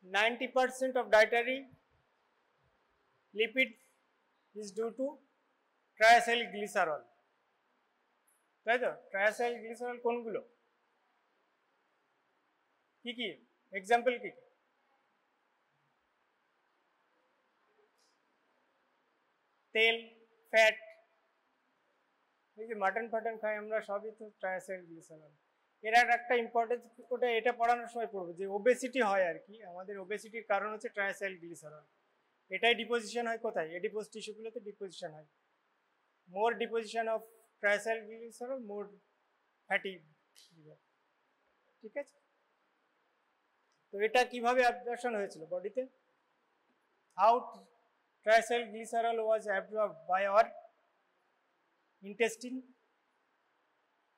90% of dietary lipid is due to triacylglycerol, তাই তো? triacylglycerol কোনগুলো, কি কি এক্সাম্পল কি? তেল, ফ্যাট, এই যে মাটন ফাটন খাই আমরা সবই তো ট্রাইসাইলগ্লিসারল। এর একটা ইম্পর্টেন্স, ওটা এটা পড়ানোর সময় পড়বো, যে ওবেসিটি হয় আর কি, আমাদের ওবেসিটির কারণ হচ্ছে ট্রাইসাইলগ্লিসারল। এটাই ডিপোজিশন হয় কোথায়? এডিপোজ টিস্যুগুলোতে ডিপোজিশন হয়। More deposition of triacylglycerol, more fatty liver. ঠিক আছে, তো এটা কিভাবে অ্যাবজর্পশন হয়েছিল বডিতে? How triacylglycerol was absorbed by our intestine,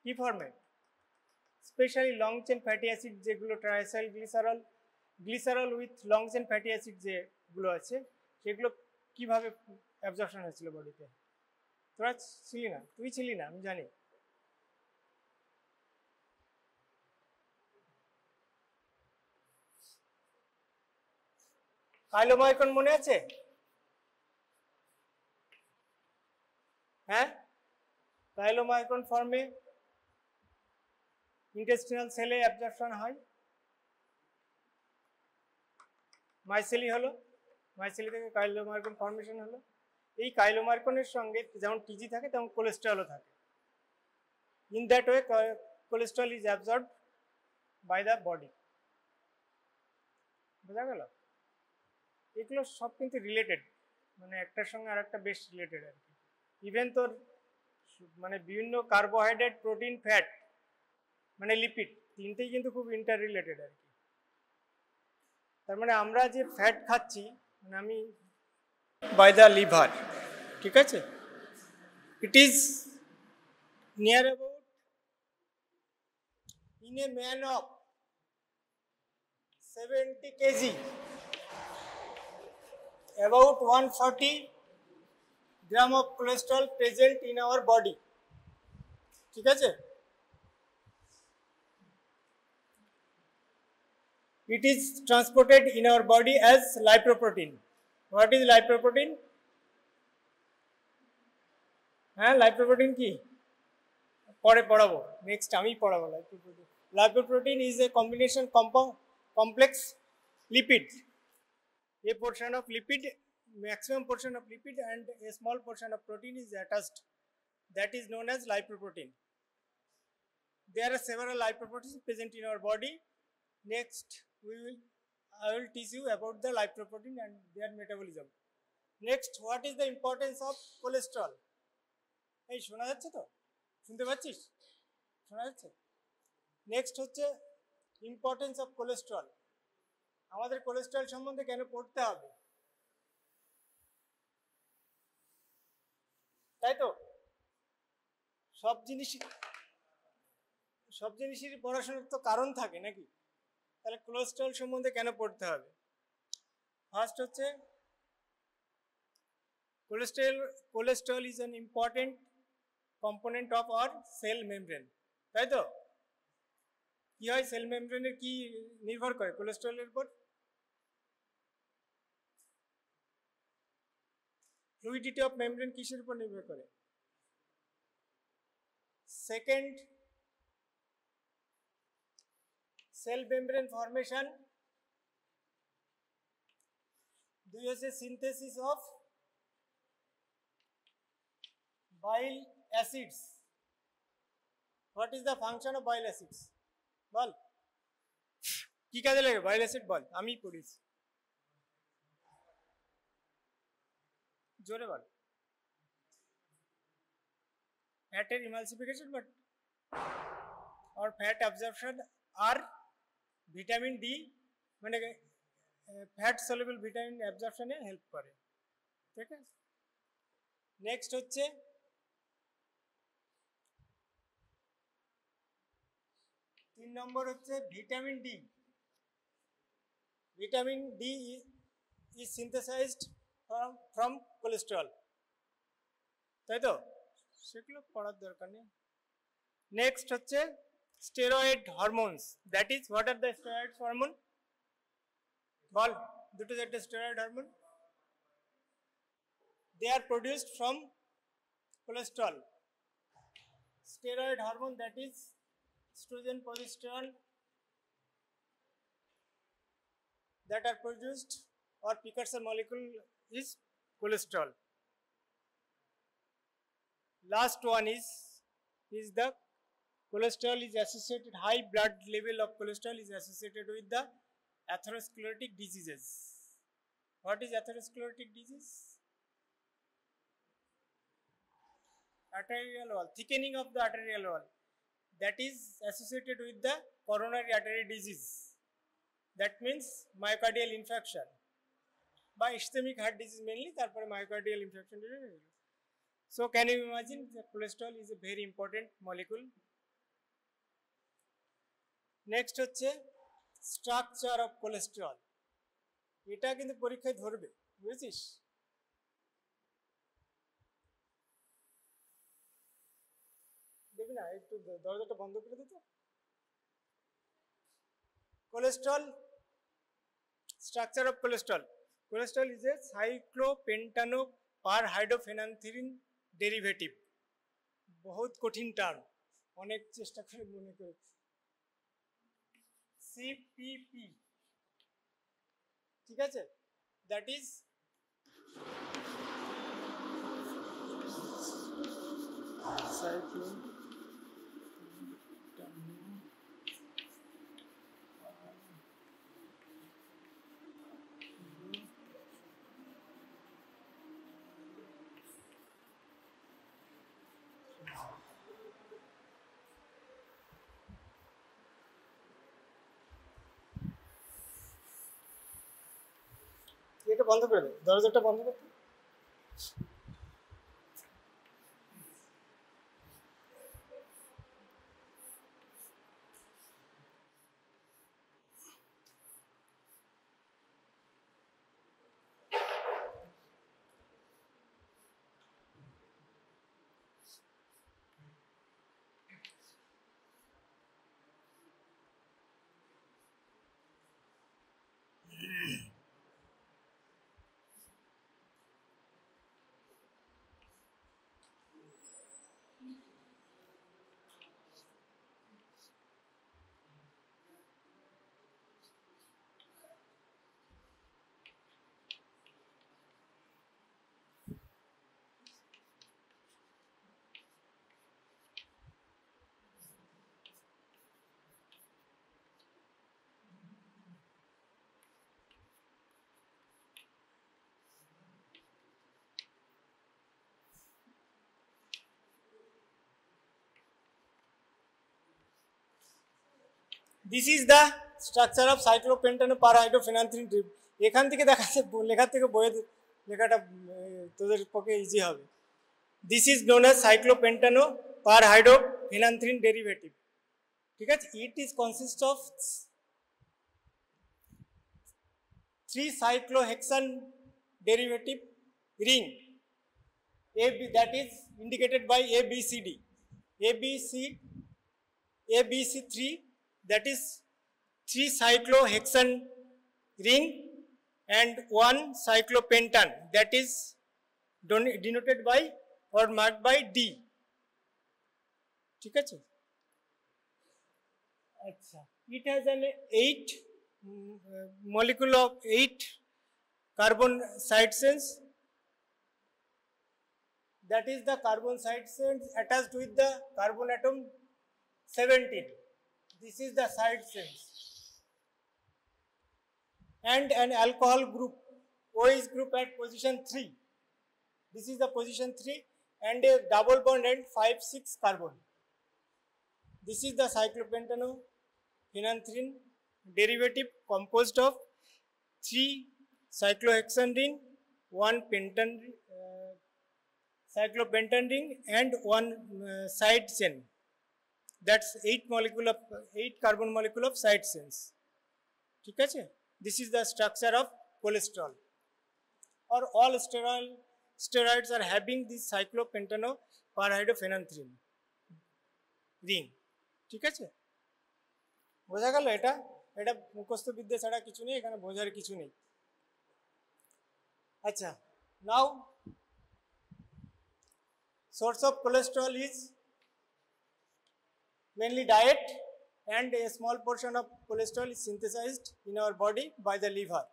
কি ফর্মে? Specially long chain fatty acid যেগুলো triacylglycerol, glycerol with long chain fatty acid যেগুলো আছে সেগুলো কিভাবে অ্যাবজর্পশন হয়েছিল বডিতে? তোরা ছিলি না, তুই ছিলি না, আমি জানি। কাইলোমাইকন মনে আছে? হ্যাঁ, কাইলোমাইকন ফর্মে ইন্টেস্টিনাল সেলে অ্যাবজর্পশন হয়। মাইসেলি হলো, মাইসেলি থেকে কাইলোমাইকন ফর্মেশন হলো। এই কাইলোমাইকনের সঙ্গে যেমন টিজি থাকে তেমন কোলেস্টেরলও থাকে। In that way cholesterol is absorbed by the body. বোঝা গেল? এগুলো সব কিন্তু রিলেটেড, মানে একটার সঙ্গে আর একটা বেশ রিলেটেড আর কি। ইভেন তোর মানে বিভিন্ন কার্বোহাইড্রেট, প্রোটিন, ফ্যাট, মানে লিপিড, তিনটেই কিন্তু খুব ইন্টার রিলেটেড আর কি। তার মানে আমরা যে ফ্যাট খাচ্ছি, মানে আমি বাই দ্য লিভার, ঠিক আছে, it is near about in a man of 70 kg, about 140 gram of cholesterol present in our body, ঠিক আছে? It is transported in our body as lipoprotein. What is lipoprotein? হ্যাঁ, lipoprotein কি? পরে পড়াবো, next আমি পড়াবো lipoprotein. Lipoprotein is a combination complex lipid. A portion of lipid, maximum portion of lipid and a small portion of protein is attached. That is known as lipoprotein. There are several lipoproteins present in our body. Next, I will teach you about the lipoprotein and their metabolism. Next, what is the importance of cholesterol? এই শোনা যাচ্ছে তো? শুনতে পাচ্ছিস? শোনা যাচ্ছে? Next হচ্ছে importance of cholesterol. আমাদের কোলেস্ট্রল সম্বন্ধে কেন পড়তে হবে, তাই তো? সব জিনিসেরই পড়াশোনার তো কারণ থাকে নাকি? তাহলে কোলেস্ট্রল সম্বন্ধে কেন পড়তে হবে? ফার্স্ট হচ্ছে cholesterol is an important component of our cell membrane, তাই তো? কি হয়, সেল মেমব্রেনের কি নির্ভর করে কোলেস্ট্রলের উপর? ফ্লুইডিটি অফ মেমব্রেন কিসের উপর নির্ভর করে? সেকেন্ড, সেল মেমব্রেন ফর্মেশন দুই হচ্ছে synthesis of bile acids. What is the function of bile acids? বল, কি কাজে লাগে bile acid? বল, আমি পড়িছি, জোরে বল। ফ্যাটের ইমালসিফিকেশন বাট और फैट absorption আর ভিটামিন ডি, মানে ফ্যাট সলিউবল ভিটামিন অ্যাবজর্পশনে হেল্প করে, ঠিক আছে? নেক্সট হচ্ছে তিন নম্বর হচ্ছে vitamin D. Vitamin D is synthesised from cholesterol, তাই তো? সেগুলো পড়ার দরকার নেই। নেক্সট হচ্ছে steroid hormones, that is what are the steroid hormone? বল দুটো চারটে steroid hormone, they are produced from cholesterol. Steroid hormone, that is estrogen, progesterone, that are produced, or precursor molecule is cholesterol. Last one is the cholesterol is associated, high blood level of cholesterol is associated with the atherosclerotic diseases. What is atherosclerotic disease? Arterial wall, thickening of the arterial wall, that is associated with the coronary artery disease. That means myocardial infarction by ischemic heart disease mainly, tarpore myocardial infarction. So can you imagine that cholesterol is a very important molecule. Next হচ্ছে structure of cholesterol. এটা কিন্তু পরীক্ষায় ধরবে, বুঝেছিস? দেখবি না, একটু দরজাটা বন্ধ করে দিত। Cholesterol, structure of cholesterol. Cholesterol is a cyclopentanoparhydrophenanthrin derivative. बहुत কঠিন টার্ম, অনেক চেষ্টা করে মনে করে। CPP, ঠিক আছে, দ্যাট ইজ cyclopentano এটা বন্ধ করে দে, দরজাটা বন্ধ করতে। This is the structure of cyclopentanoparhydrophenanthrin. এখান থেকে দেখাচ্ছে, লেখার থেকে বইয়ে লেখাটা তোদের পক্ষে ইজি হবে। This is known as cyclopentanoparhydrophenanthrin derivative. ঠিক আছে, it is consists of 3 cyclohexane derivative ring, that is indicated by ABCD. ABC3, that is 3 cyclohexane ring and 1 cyclopentan, that is denoted by or marked by D. ঠিক আছে, আচ্ছা, it has an 8 molecule of 8 carbon side chains, that is the carbon side chains attached with the carbon atom 17. This is the side chains, and an alcohol group, OH group at position 3. This is the position 3, and a double bond and 5,6 carbon. This is the cyclopentanoparhydrophenanthrin derivative composed of 3 cyclohexane ring, 1 pentan cyclopentan ring, and 1 side chain. That's 8 carbon molecule of side chains. ঠিক আছে, this is the structure of cholesterol, or all steroids are having this cyclopentanoparhydrophenanthrin ring. ঠিক আছে, বোঝা গেল এটা? এটা মুখস্থ বিদ্যা ছাড়া কিছু নেই, এখানে বোঝার কিছু নেই। আচ্ছা, নাও source of cholesterol is mainly diet, and a small portion of cholesterol is synthesized in our body by the liver.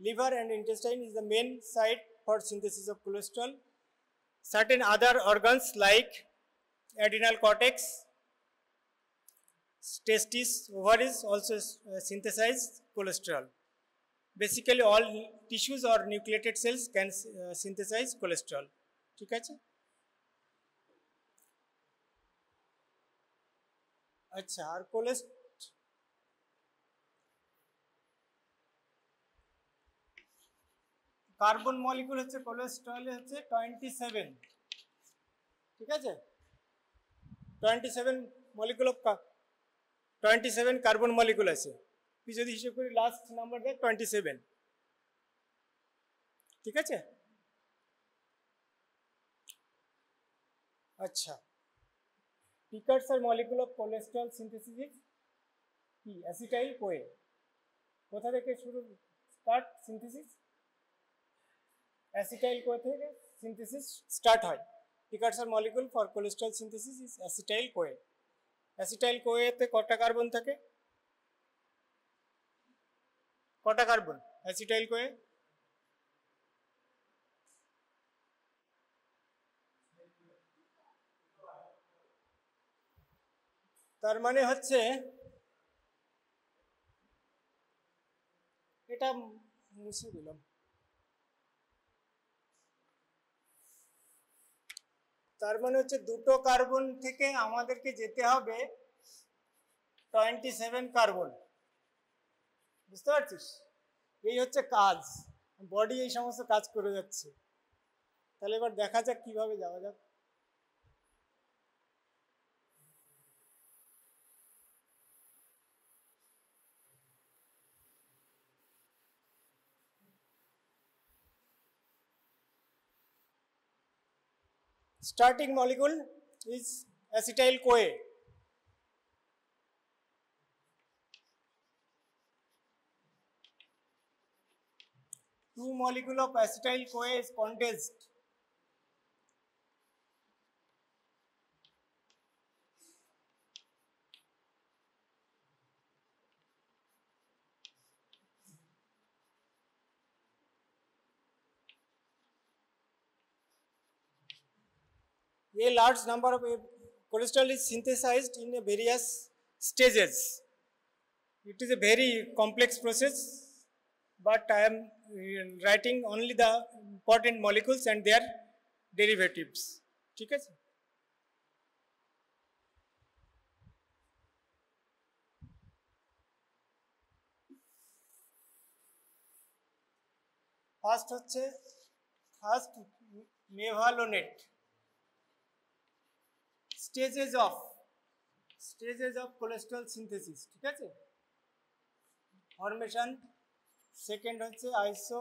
Liver and intestine is the main site for synthesis of cholesterol. Certain other organs like adrenal cortex, testes, ovaries also synthesize cholesterol. Basically all tissues or nucleated cells can synthesize cholesterol. ঠিক আছে? আচ্ছা, আর carbon molecule হচ্ছে কোলেস্ট্রলে হচ্ছে 27, ঠিক আছে? 27 molecule of 27 carbon molecule আছে। তুই যদি হিসেব করি লাস্ট নাম্বার দেখ 27, ঠিক আছে? আচ্ছা, precursor molecule of cholesterol synthesis is কি? Acetyl CoA. কোথা থেকে শুরু স্টার্ট সিনথেসিস? অ্যাসিটাইল কোয়ে থেকে সিনথেসিস স্টার্ট হয়। precursor molecule for cholesterol synthesis is acetyl CoA. অ্যাসিটাইল কোয়েতে কটা কার্বন থাকে? কটা কার্বন অ্যাসিটাইল কোয়ে? তার মানে হচ্ছে এটা মুছে দিলাম। তার মানে হচ্ছে দুটো কার্বন থেকে আমাদেরকে যেতে হবে 27 কার্বন। বুঝতে পারছিস? এই হচ্ছে কাজ, বডি এই সমস্ত কাজ করে যাচ্ছে। তাহলে এবার দেখা যাক কিভাবে যাওয়া যাক। Starting molecule is acetyl CoA. Two molecule of acetyl CoA is condensed. A large number of cholesterol is synthesized in various stages. It is a very complex process, but I am writing only the important molecules and their derivatives. ঠিক আছে? First হচ্ছে মেভালোনেট। Stages of cholesterol synthesis, ঠিক আছে? Formation, second হচ্ছে আইসো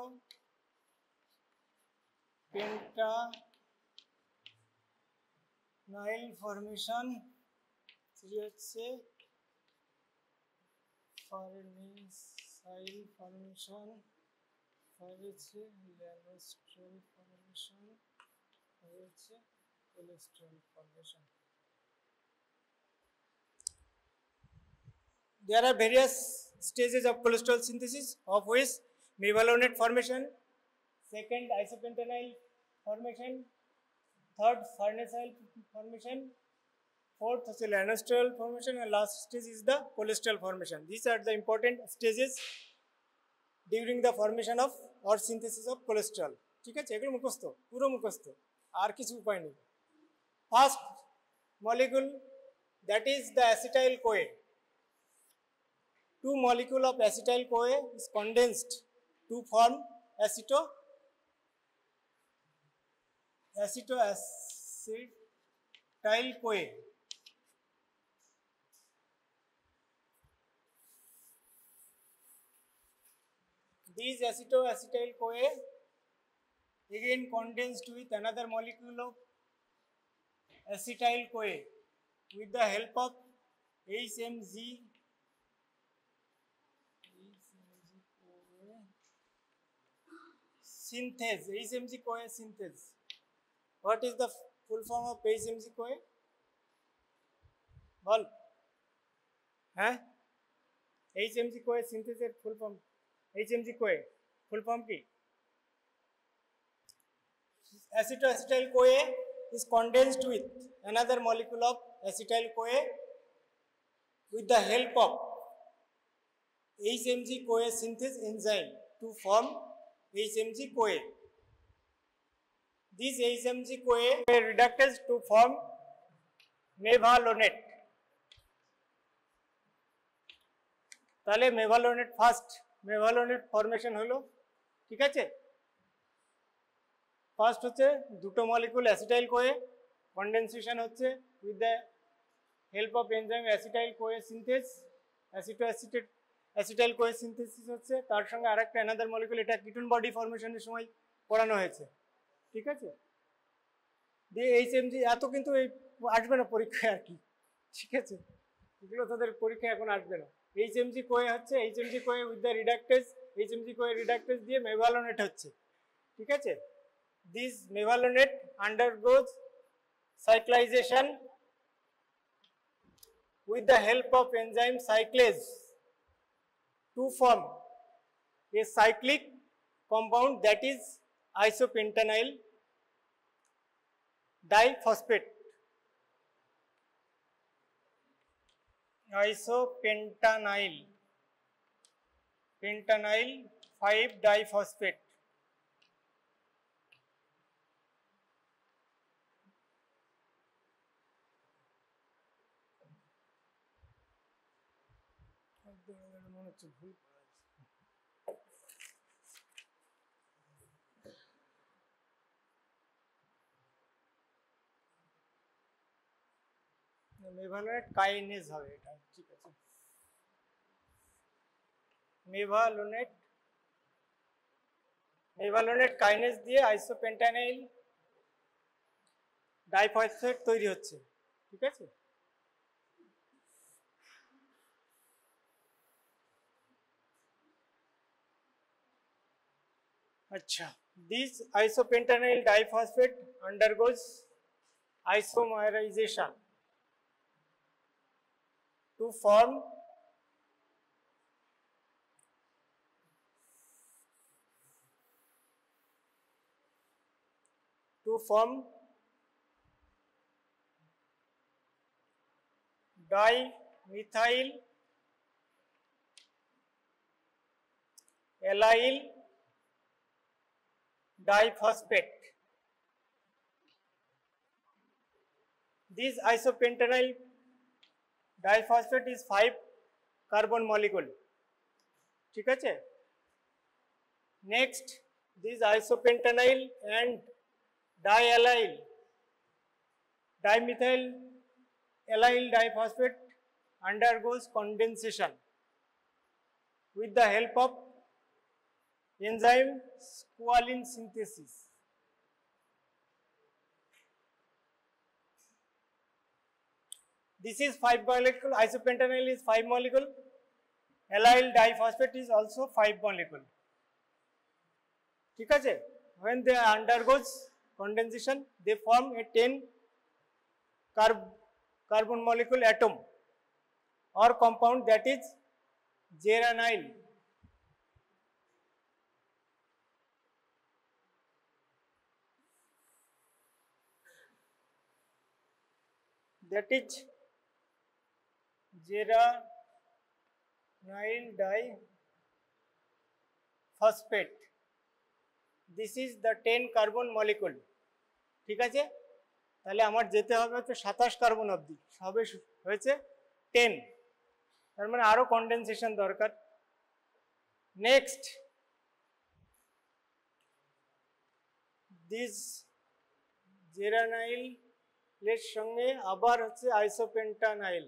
পেন্টানাইল formation, three হচ্ছে ফার্নিসাইল formation, five হচ্ছে ল্যানোস্ট্রল formation, five হচ্ছে cholesterol formation. There are various stages of cholesterol synthesis, of which mevalonate formation, second isopentenyl formation, third farnesyl formation, fourth is llanostrol formation, and last stage is the cholesterol formation. These are the important stages during the formation of or synthesis of cholesterol. ঠিক আছে? এগুলো মুখস্থ, পুরো মুখস্থ, আর কিছু উপায় নেই। First molecule, that is the acetyl CoA. Two molecule of acetyl CoA is condensed to form acetyl CoA. These acetyl CoA again condensed with another molecule of acetyl CoA with the help of HMG synthase, HMG-CoA synthase. What is the full form of HMG-CoA? বল হ্যাঁ HMG-CoA synthase full form, HMG-CoA full form কি? Acetyl-CoA is condensed with another molecule of acetyl-CoA with the help of HMG-CoA synthase enzyme to form HMG-CoA. These HMG-CoA reductase to form mevalonate. তাহলে মেভালোনেট first মেভালোনেট formation হলো, ঠিক আছে। First হচ্ছে দুটো molecule acetyl CoA, condensation হচ্ছে with the help of enzyme acetyl CoA synthase, acetoacetate acetyl CoA synthesis হচ্ছে, তার সঙ্গে আরেকটা অ্যানাদার মলিকুল, এটা কিটোন বডি ফরমেশনের সময় পড়ানো হয়েছে, ঠিক আছে। দিয়ে HMG এত কিন্তু এই আসবে না পরীক্ষায় আর কি, ঠিক আছে, এগুলো তাদের পরীক্ষায় এখন আসবে না। HMG-CoA হচ্ছে HMG-CoA with the reductase, HMG-CoA reductase দিয়ে মেভালোনেট হচ্ছে, ঠিক আছে। This mevalonate undergoes cyclisation with the help of enzyme cyclase to form a cyclic compound that is isopentanyl diphosphate. Isopentanyl 5-diphosphate. মনে হচ্ছে ভুল মেভালোনেট কাইনেজ হবে এটা, ঠিক আছে। মেভালোনেট কাইনেজ দিয়ে আইসোপেন্টানাইল ডাইফসফেট তৈরি হচ্ছে, ঠিক আছে। আচ্ছা, this isopentanyl diphosphate undergoes isomerization to form dimethyl allyl diphosphate. This isopentanyl diphosphate is 5 carbon molecule, ঠিক আছে। Next, this isopentanyl and diallyl dimethyl allyl diphosphate undergoes condensation with the help of enzyme squalene synthesis. This is 5 molecule, isopentanyl is 5 molecule, allyl diphosphate is also 5 molecule, ঠিক আছে। When they undergoes condensation, they form a 10 carbon molecule atom or compound that is geranyl. That is geranyl diphosphate. This is the 10 carbon molecule, ঠিক আছে। তাহলে আমার যেতে হবে হচ্ছে 27 carbon অবধি, সবে হয়েছে 10, তার মানে আরো কনডেনসেশন দরকার। নেক্সট, দিস জেরানাইল এর সঙ্গে আবার হচ্ছে আইসোপেন্টানাইল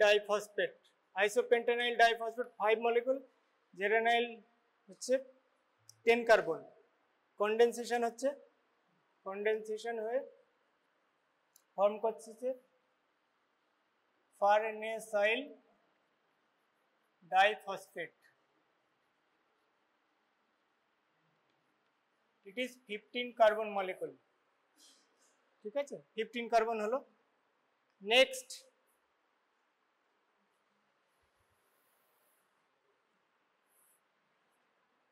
ডাইফসফেট, আইসোপেন্টানাইল ডাইফসফেট 5 মলিকুল, জেরানাইল হচ্ছে 10 কার্বন, কনডেনসেশন হচ্ছে, কনডেনসেশন হয়ে ফর্ম করছে ফারনেসাইল diphosphate. It is 15 carbon molecule. ঠিক আছে, 15 কার্বন হলো। Next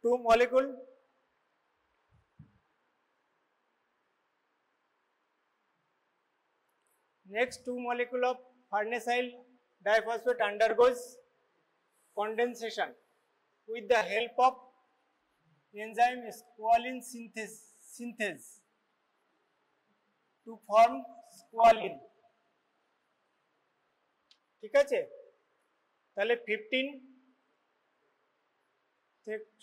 two molecule, next two molecule of farnesyl diphosphate undergoes condensation with the help of enzyme squalene synthase to form squalene. ঠিক আছে, তাহলে 15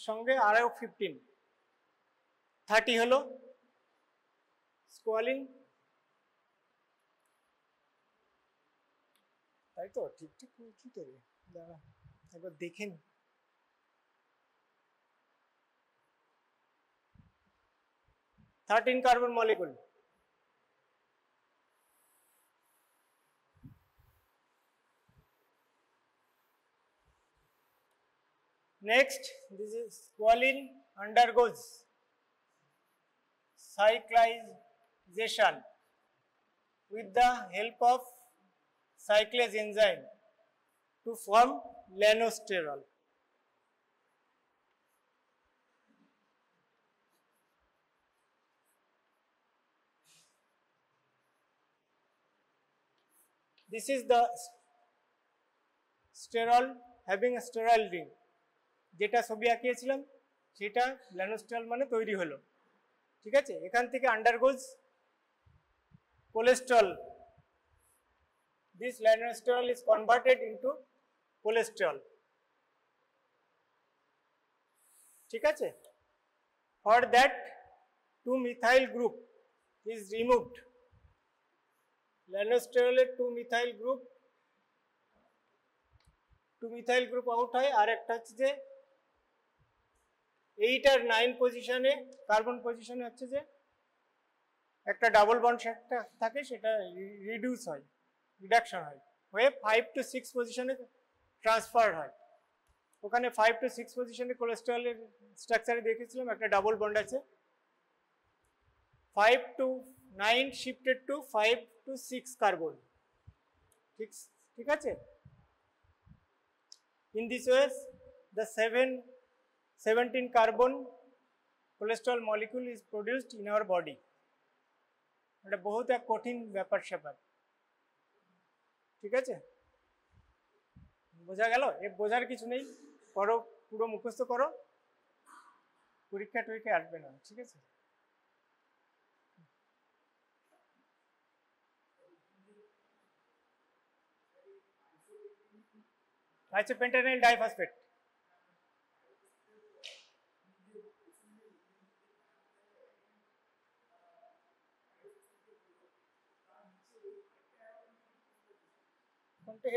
সঙ্গে আরও 15, 30 হলো স্কোয়ালিন, তাই তো? ঠিক ঠিক কি করে দাঁড়া একবার দেখেন। Thirteen carbon molecule. Next, this is squalene undergoes cyclization with the help of cyclase enzyme to form lanosterol. This is the sterol having a sterile ring. যেটা ছবি আঁকিয়েছিলাম সেটা ল্যানোস্টেরল মানে তৈরি হলো। ঠিক আছে, এখান থেকে undergoes cholesterol. This lanosterol is converted into cholesterol. ঠিক আছে, for that 2 methyl group is removed. ল্যানোস্টেরলের 2 মিথাইল গ্রুপ আউট হয়, আর একটা হচ্ছে যে 8 আর 9 পজিশনে কার্বন পজিশনে হচ্ছে যে একটা ডাবল বন্ড থাকে, সেটা রিডাকশন হয় হয়ে 5 to 6 পজিশনে ট্রান্সফার হয়। ওখানে 5 to 6 পজিশনে কোলেস্টেরলের স্ট্রাকচারে দেখেছিলাম একটা ডাবল বন্ড আছে। 5 to 9 shifted to 5 to 6 carbon. ঠিক আছে, in this way the 17 carbon cholesterol molecule is produced in our body. এটা বহুত এক কঠিন ব্যাপার স্যাপার। ঠিক আছে, বোঝা গেল? এ বোঝার কিছু নেই, করো, পুরো মুখস্থ করো, পরীক্ষা টরীক্ষা আসবে না। ঠিক আছে, isopentenyl diphosphate।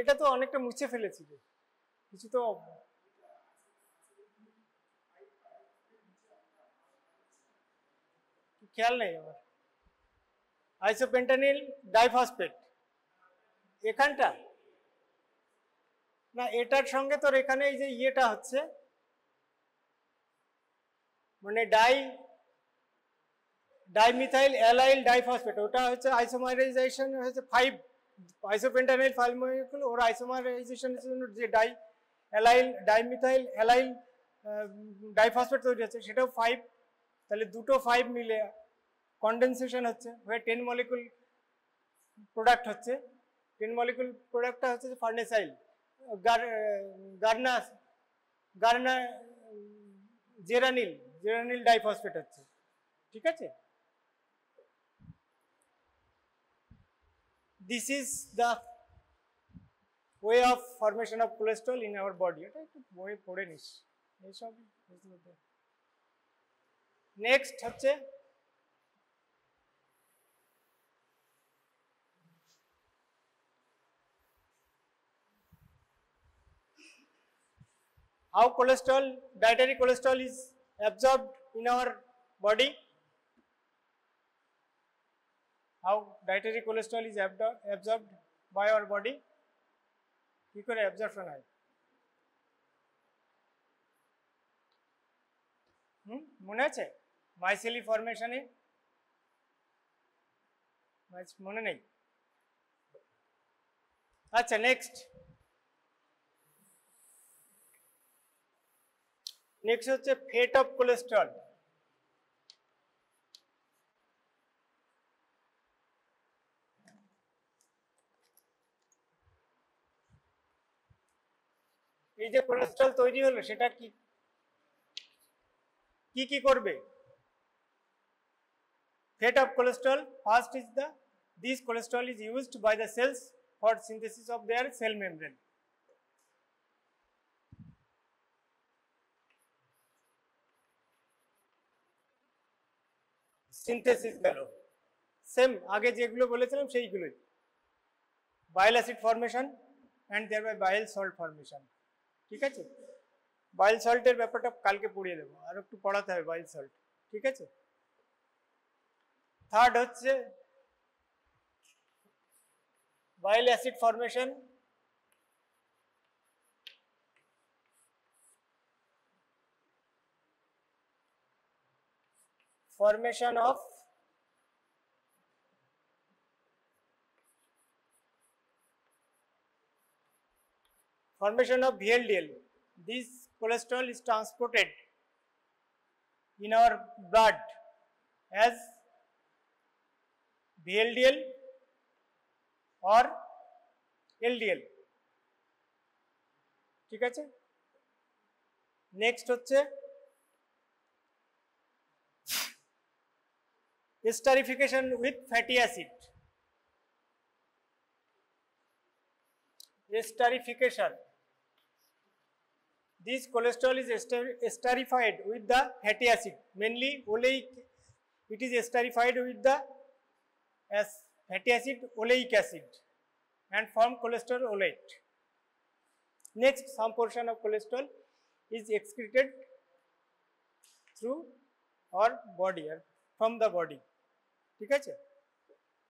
এটা তো অনেকটা মুছে ফেলেছি, কিছু তো খেয়াল নেই আমার। আইসোপেন্টানিল ডাইফসফেট এখানটা না, এটার সঙ্গে তোর এখানে এই যে ইয়েটা হচ্ছে মানে ডাইমিথাইল অ্যালাইল ডাইফসফেট, ওটা হচ্ছে আইসোমারাইজেশন হচ্ছে 5 আইসোপেন্টানিল 5 মলিকুল, ওর আইসোমারাইজেশনের জন্য যে ডাইমিথাইল অ্যালাইল ডাইফসফেট তৈরি হচ্ছে সেটাও 5, তাহলে দুটো 5 মিলে কন্ডেনসেশন হচ্ছে হয়ে 10 মলিকুল প্রোডাক্ট হচ্ছে। 10 মলিকুল প্রোডাক্টটা হচ্ছে যে ফার্নেসাইল জেরানিল ডাইফসফেট হচ্ছে। ঠিক আছে, this is the way of formation of cholesterol in our body. এটা একটু বই পড়ে নিস এইসব। নেক্সট হচ্ছে how dietary cholesterol is absorbed in our body. How dietary cholesterol is absorbed by our body, কি করে অ্যাবজর্পশন হয়? মনে আছে মাইসেলি ফরমেশনে মনে নেই আচ্ছা নেক্সট হচ্ছে ফেট অফ কোলেস্ট্রল এই যে কোলেস্ট্রল তৈরি হলো সেটা কি করবে fate of cholesterol first is this cholesterol is used by the cells for synthesis of their cell membrane synthesis গেল সেম আগে যেগুলো বলেছিলাম সেইগুলোই bile acid formation and thereby bile salt formation ঠিক আছে bile salt এর ব্যাপারটা কালকে পড়িয়ে দেবো আর একটু পড়াতে হবে bile salt ঠিক আছে থার্ড হচ্ছে bile acid formation of VLDL. This cholesterol is transported in our blood as VLDL or LDL ঠিক আছে নেক্সট হচ্ছে esterification with fatty acid esterification this cholesterol is esterified with the fatty acid mainly oleic it is esterified with the as fatty acid oleic acid and form cholesterolate next some portion of cholesterol is excreted through our body or from the body ঠিক আছে